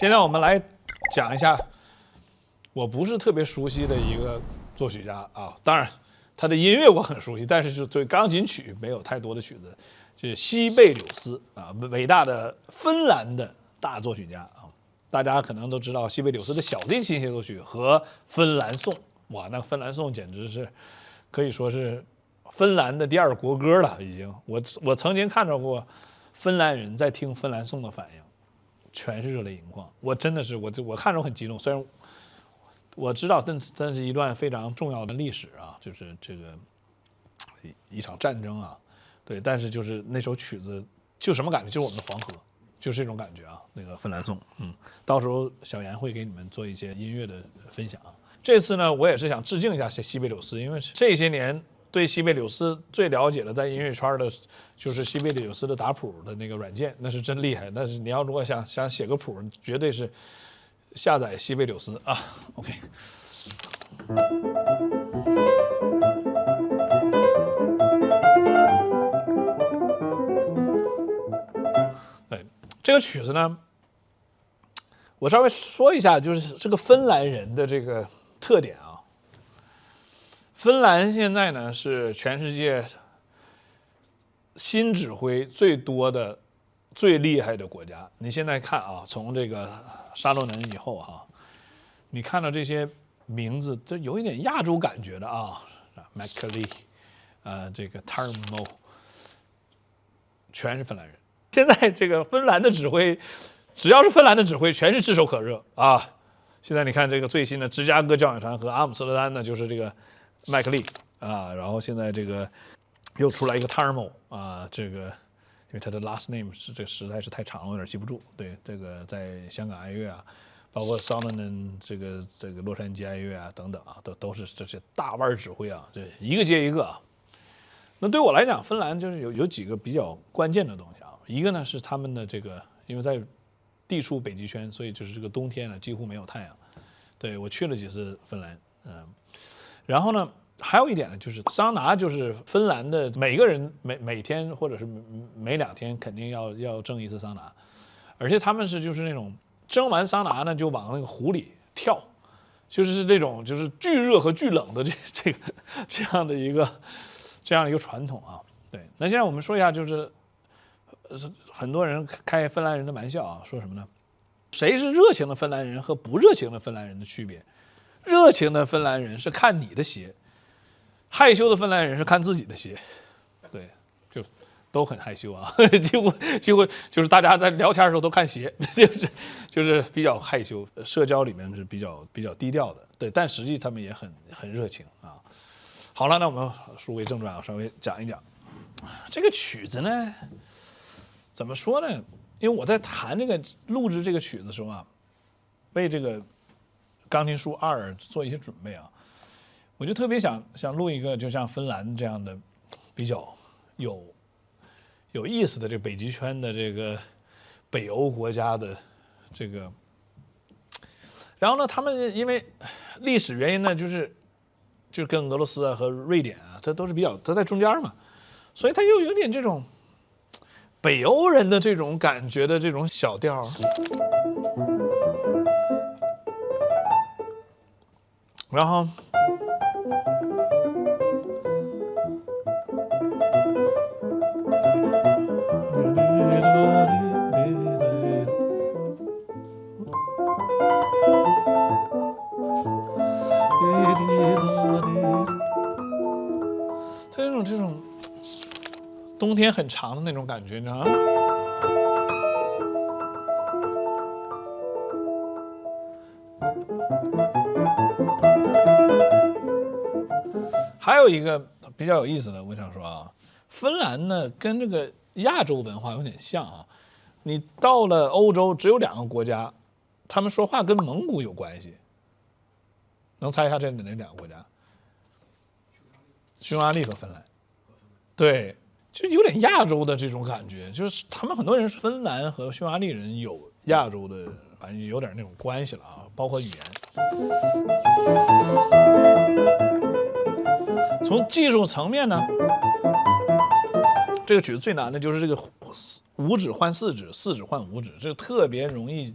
现在我们来讲一下我不是特别熟悉的一个作曲家啊，当然他的音乐我很熟悉，但是就对钢琴曲没有太多的曲子。这西贝柳斯啊，伟大的芬兰的大作曲家啊，大家可能都知道西贝柳斯的小提琴协奏曲和芬兰颂。哇，那芬兰颂简直是可以说是芬兰的第二国歌了，已经。我曾经看到过芬兰人在听芬兰颂的反应，全是热泪盈眶。我真的是我看着我很激动，虽然我知道但是一段非常重要的历史啊，就是这个一场战争啊，对，但是就是那首曲子就什么感觉，就是我们的黄河，就是这种感觉啊。那个芬兰颂，到时候小严会给你们做一些音乐的分享。这次呢，我也是想致敬一下西贝柳斯，因为这些年对西贝柳斯最了解的，在音乐圈的，就是西贝柳斯的打谱的那个软件，那是真厉害。但是你要如果想写个谱，绝对是下载西贝柳斯啊。OK。对，这个曲子呢，我稍微说一下，就是这个芬兰人的这个特点啊。芬兰现在呢是全世界新指挥最多的、最厉害的国家。你现在看啊，从这个沙洛能以后哈，你看到这些名字，就有一点亚洲感觉的啊，麦克利，这个 Tarmo， 全是芬兰人。现在这个芬兰的指挥，只要是芬兰的指挥，全是炙手可热啊。现在你看这个最新的芝加哥交响团和阿姆斯特丹呢，就是这个麦克利啊，然后现在这个又出来一个 Tarmo 啊，这个因为他的 last name 是这实在是太长了，有点记不住。对，这个在香港爱乐啊，包括 Salonen 这个洛杉矶爱乐啊等等啊，都是这些大腕指挥啊，这一个接一个啊。那对我来讲，芬兰就是有几个比较关键的东西啊。一个呢是他们的这个，因为在地处北极圈，所以就是这个冬天呢几乎没有太阳。对，我去了几次芬兰，然后呢还有一点呢，就是桑拿，就是芬兰的每个人每天或者是每2天肯定要蒸一次桑拿，而且他们是就是那种蒸完桑拿呢就往那个湖里跳，就是这种就是巨热和巨冷的这样的一个传统啊。对，那现在我们说一下，就是很多人开芬兰人的玩笑啊，说什么呢？谁是热情的芬兰人和不热情的芬兰人的区别？热情的芬兰人是看你的鞋，害羞的芬兰人是看自己的鞋。对，就都很害羞啊，几乎就是大家在聊天的时候都看鞋，就是比较害羞，社交里面是比较低调的。对，但实际他们也很热情啊。好了，那我们书归正传啊，稍微讲一讲这个曲子呢。怎么说呢？因为我在弹这个录制这个曲子的时候啊，为这个钢琴书2做一些准备啊，我就特别想录一个就像芬兰这样的比较有意思的这个北极圈的这个北欧国家的这个。然后呢，他们因为历史原因呢，就是跟俄罗斯啊和瑞典啊，它都是它在中间嘛，所以它又有点这种北欧人的这种感觉的这种小调，然后它有这种冬天很长的那种感觉，你知道吗？还有一个比较有意思的，我想说啊，芬兰呢跟这个亚洲文化有点像啊。你到了欧洲，只有2个国家，他们说话跟蒙古有关系。能猜一下这是哪2个国家？匈牙利和芬兰。对，就有点亚洲的这种感觉，就是他们很多人是芬兰和匈牙利人有亚洲的，反正有点那种关系了啊，包括语言。从技术层面呢，这个曲子最难的就是这个5指换4指，4指换5指，这特别容易